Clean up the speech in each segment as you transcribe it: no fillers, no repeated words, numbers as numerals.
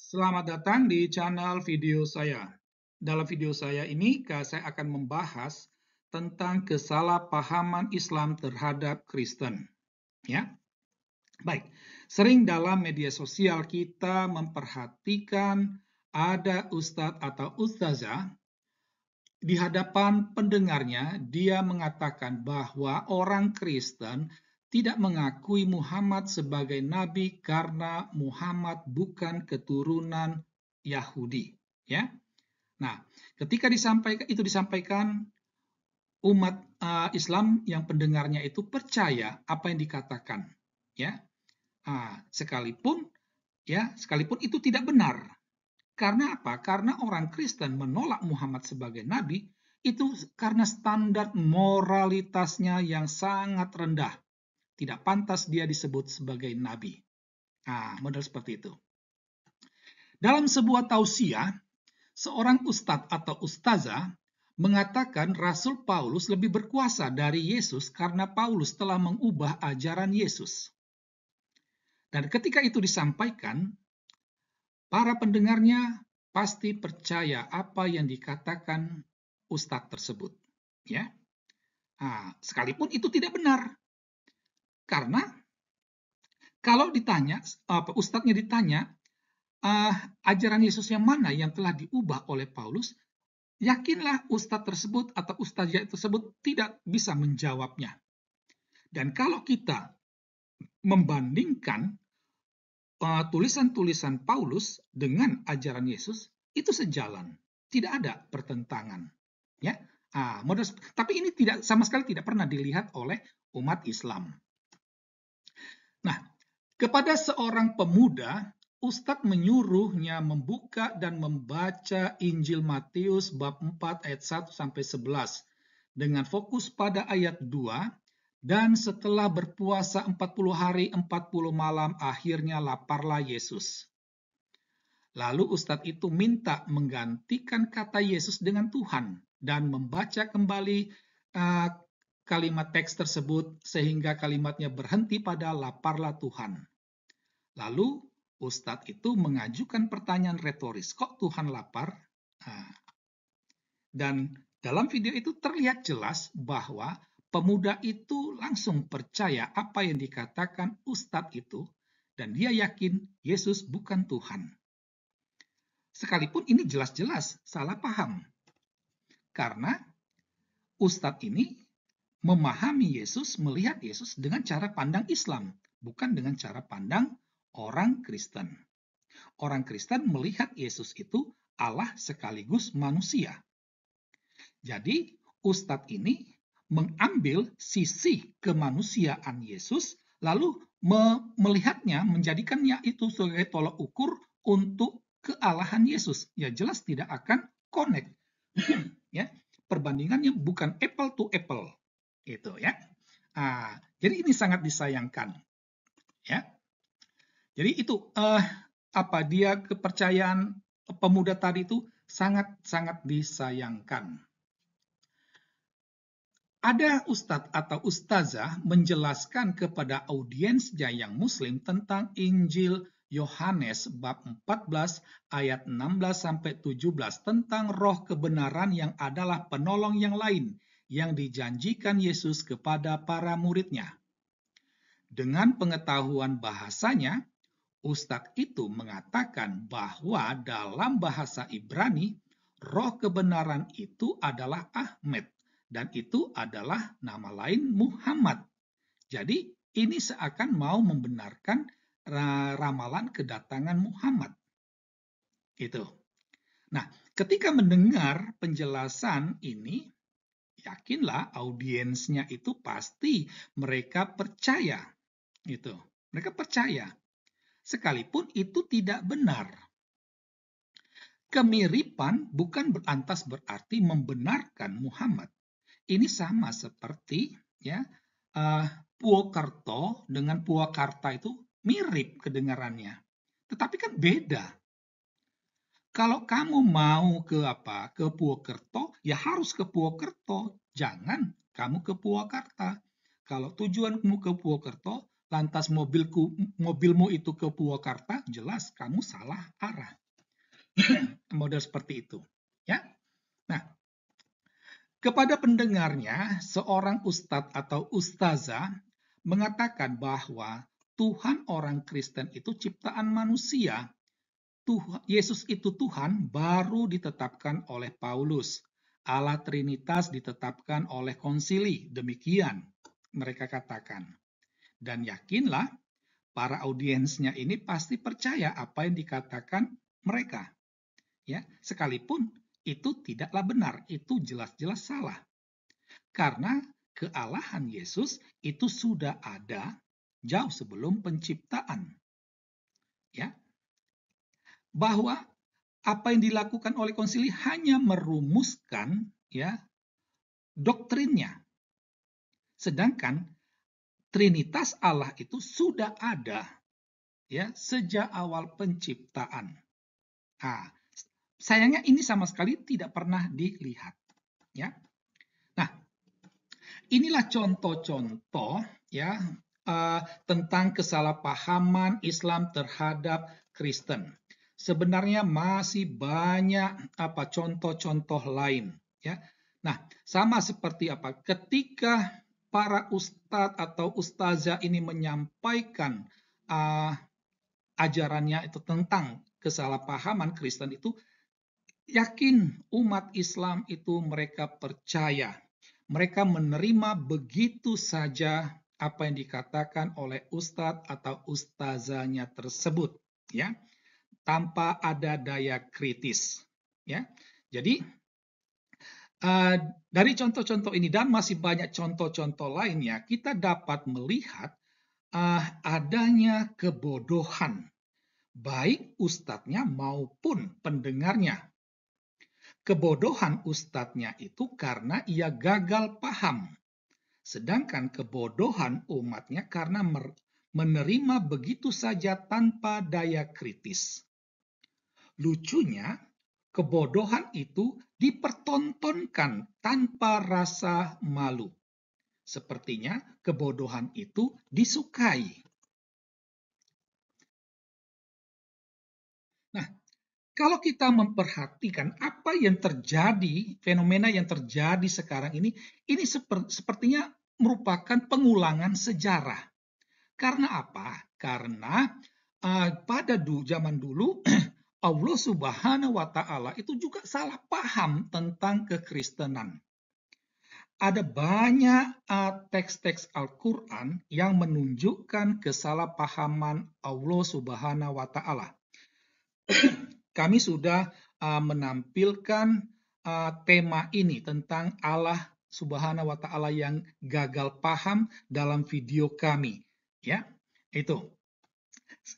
Selamat datang di channel video saya. Dalam video saya ini, saya akan membahas tentang kesalahpahaman Islam terhadap Kristen. Ya, baik. Sering dalam media sosial kita memperhatikan ada ustadz atau ustazah di hadapan pendengarnya, dia mengatakan bahwa orang Kristen tidak mengakui Muhammad sebagai nabi karena Muhammad bukan keturunan Yahudi, ya. Nah, ketika disampaikan, umat Islam yang pendengarnya itu percaya apa yang dikatakan, ya. Sekalipun itu tidak benar. Karena apa? Karena orang Kristen menolak Muhammad sebagai nabi itu karena standar moralitasnya yang sangat rendah. Tidak pantas dia disebut sebagai nabi. Model seperti itu. Dalam sebuah tausiah, seorang ustadz atau ustazah mengatakan Rasul Paulus lebih berkuasa dari Yesus karena Paulus telah mengubah ajaran Yesus. Dan ketika itu disampaikan, para pendengarnya pasti percaya apa yang dikatakan ustadz tersebut, ya. Sekalipun itu tidak benar, karena kalau ditanya, ustadznya ditanya, ajaran Yesus yang mana yang telah diubah oleh Paulus, yakinlah ustadz tersebut atau ustazah tersebut tidak bisa menjawabnya. Dan kalau kita membandingkan tulisan-tulisan Paulus dengan ajaran Yesus, itu sejalan, tidak ada pertentangan, ya. Tapi ini sama sekali tidak pernah dilihat oleh umat Islam. Nah, kepada seorang pemuda, Ustadz menyuruhnya membuka dan membaca Injil Matius bab 4 ayat 1 sampai 11 dengan fokus pada ayat 2. Dan setelah berpuasa 40 hari 40 malam, akhirnya laparlah Yesus. Lalu Ustadz itu minta menggantikan kata Yesus dengan Tuhan dan membaca kembali kalimat teks tersebut sehingga kalimatnya berhenti pada laparlah Tuhan. Lalu Ustadz itu mengajukan pertanyaan retoris, kok Tuhan lapar? Dan dalam video itu terlihat jelas bahwa pemuda itu langsung percaya apa yang dikatakan Ustadz itu, dan dia yakin Yesus bukan Tuhan. Sekalipun ini jelas-jelas salah paham. Karena Ustadz ini memahami Yesus, melihat Yesus dengan cara pandang Islam, bukan dengan cara pandang orang Kristen. Orang Kristen melihat Yesus itu Allah sekaligus manusia. Jadi Ustadz ini mengambil sisi kemanusiaan Yesus, lalu melihatnya, menjadikannya itu sebagai tolak ukur untuk kealahan Yesus. Ya jelas tidak akan connect. Ya, perbandingannya bukan apple to apple. Itu ya. Jadi ini sangat disayangkan. Ya. Jadi itu dia kepercayaan pemuda tadi itu sangat-sangat disayangkan. Ada ustadz atau ustazah menjelaskan kepada audiensnya yang muslim tentang Injil Yohanes bab 14 ayat 16 sampai 17 tentang roh kebenaran yang adalah penolong yang lain yang dijanjikan Yesus kepada para muridnya. Dengan pengetahuan bahasanya, ustadz itu mengatakan bahwa dalam bahasa Ibrani, roh kebenaran itu adalah Ahmed. Dan itu adalah nama lain Muhammad. Jadi ini seakan mau membenarkan ramalan kedatangan Muhammad. Itu. Nah, ketika mendengar penjelasan ini, yakinlah audiensnya itu pasti mereka percaya. Itu. Mereka percaya. Sekalipun itu tidak benar. Kemiripan bukan berarti membenarkan Muhammad. Ini sama seperti Purwokerto dengan Purwakarta itu mirip kedengarannya, tetapi kan beda. Kalau kamu mau ke Purwokerto, ya harus ke Purwokerto, jangan kamu ke Purwakarta. Kalau tujuanmu ke Purwokerto, lantas mobilmu itu ke Purwakarta, jelas kamu salah arah. Model seperti itu. Ya. Nah, kepada pendengarnya, seorang ustadz atau ustazah mengatakan bahwa Tuhan orang Kristen itu ciptaan manusia. Yesus itu Tuhan baru ditetapkan oleh Paulus. Allah Trinitas ditetapkan oleh konsili. Demikian mereka katakan. Dan yakinlah para audiensnya ini pasti percaya apa yang dikatakan mereka. Ya, sekalipun itu tidaklah benar, itu jelas-jelas salah. Karena kealahan Yesus itu sudah ada jauh sebelum penciptaan. Ya. Bahwa apa yang dilakukan oleh konsili hanya merumuskan ya doktrinnya. Sedangkan Trinitas Allah itu sudah ada ya sejak awal penciptaan. Nah, sayangnya ini sama sekali tidak pernah dilihat ya. Nah, inilah contoh-contoh ya tentang kesalahpahaman Islam terhadap Kristen. Sebenarnya masih banyak contoh-contoh lain ya. Nah, sama seperti ketika para ustadz atau ustazah ini menyampaikan ajarannya itu tentang kesalahpahaman Kristen itu, yakin umat Islam itu mereka percaya. Mereka menerima begitu saja apa yang dikatakan oleh ustadz atau ustazahnya tersebut ya. Tanpa ada daya kritis. Ya, jadi dari contoh-contoh ini dan masih banyak contoh-contoh lainnya, kita dapat melihat adanya kebodohan baik ustadznya maupun pendengarnya. Kebodohan ustadznya itu karena ia gagal paham, sedangkan kebodohan umatnya karena menerima begitu saja tanpa daya kritis. Lucunya, kebodohan itu dipertontonkan tanpa rasa malu. Sepertinya kebodohan itu disukai. Nah, kalau kita memperhatikan apa yang terjadi, fenomena yang terjadi sekarang ini sepertinya merupakan pengulangan sejarah. Karena apa? Karena pada zaman dulu Allah Subhanahu wa Ta'ala itu juga salah paham tentang kekristenan. Ada banyak teks-teks Al-Quran yang menunjukkan kesalahpahaman Allah Subhanahu wa Ta'ala. Kami sudah menampilkan tema ini tentang Allah Subhanahu wa Ta'ala yang gagal paham dalam video kami. Ya, itu.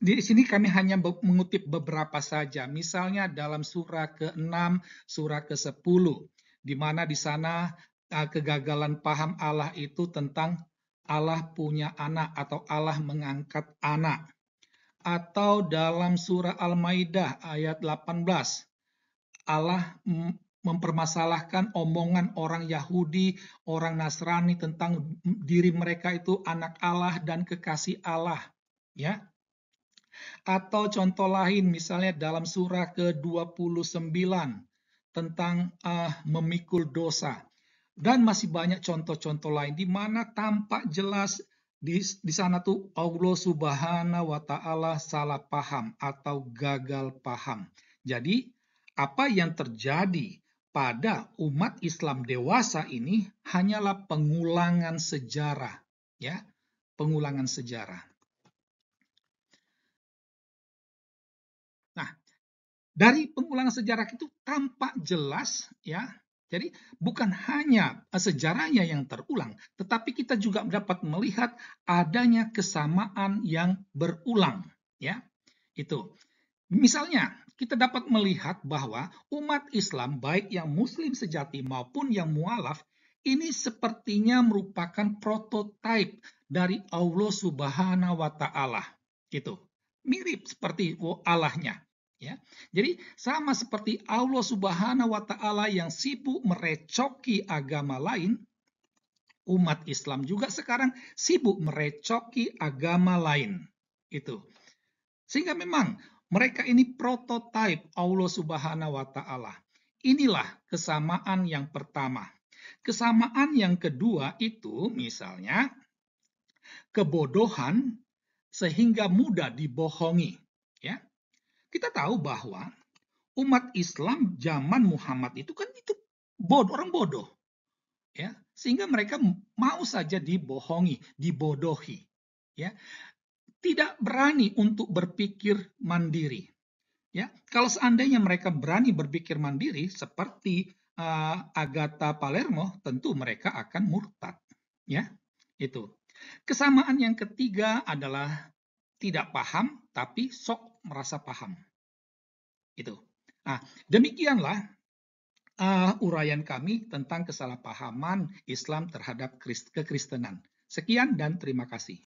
Di sini kami hanya mengutip beberapa saja, misalnya dalam surah ke-6, surah ke-10, di mana di sana kegagalan paham Allah itu tentang Allah punya anak atau Allah mengangkat anak. Atau dalam surah Al-Maidah ayat 18, Allah mempermasalahkan omongan orang Yahudi, orang Nasrani tentang diri mereka itu anak Allah dan kekasih Allah. Ya. Atau contoh lain misalnya dalam surah ke-29 tentang memikul dosa. Dan masih banyak contoh-contoh lain di mana tampak jelas di sana tuh Allah Subhanahu wa Ta'ala salah paham atau gagal paham. Jadi apa yang terjadi pada umat Islam dewasa ini hanyalah pengulangan sejarah, ya, pengulangan sejarah. Nah, dari pengulangan sejarah itu tampak jelas ya. Jadi bukan hanya sejarahnya yang terulang, tetapi kita juga dapat melihat adanya kesamaan yang berulang ya. Itu. Misalnya, kita dapat melihat bahwa umat Islam baik yang muslim sejati maupun yang mualaf ini sepertinya merupakan prototipe dari Allah Subhanahu wa Ta'ala. Gitu. Mirip seperti Allahnya. Ya. Jadi sama seperti Allah Subhanahu wa Ta'ala yang sibuk merecoki agama lain, Umat Islam juga sekarang sibuk merecoki agama lain. Itu. Sehingga memang mereka ini prototipe Allah Subhanahu wa taala. Inilah kesamaan yang pertama. Kesamaan yang kedua itu misalnya kebodohan sehingga mudah dibohongi, ya. Kita tahu bahwa umat Islam zaman Muhammad itu kan itu orang bodoh, ya. Sehingga mereka mau saja dibohongi, dibodohi, ya. Tidak berani untuk berpikir mandiri. Ya, kalau seandainya mereka berani berpikir mandiri seperti Agatha Palermo, tentu mereka akan murtad. Ya, itu. Kesamaan yang ketiga adalah tidak paham tapi sok merasa paham. Itu. Nah, demikianlah uraian kami tentang kesalahpahaman Islam terhadap kekristenan. Sekian dan terima kasih.